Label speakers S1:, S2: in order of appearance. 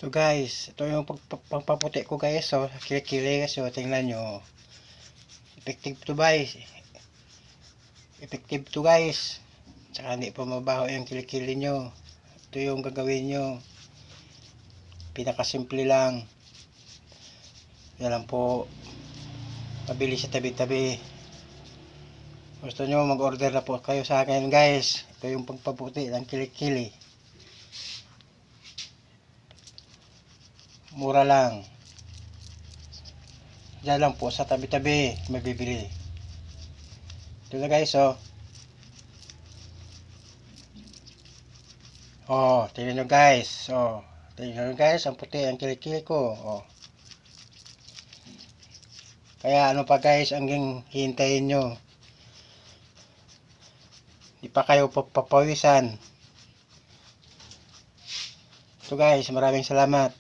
S1: So guys, ito yung pagpaputi ko guys. So, kilikili kasi tingnan nyo. Effective to guys. Effective to guys. Tsaka hindi pa mabaho yung kilikili nyo. Ito yung gagawin nyo. Pinakasimple lang. Yan lang po. Pabili sa tabi-tabi. Gusto nyo mag-order na po kayo sa akin guys. Ito yung pagpaputi ng kilikili. Mura lang. Diyan lang po sa tabi-tabi mabibili. Ito na guys oh. Oh, tingnan nyo guys. Oh, tingnan nyo guys, ang puti ang kilikili ko. Oh. Kaya ano pa guys ang hihintayin nyo? Di pa kayo papawisan. So guys, maraming salamat.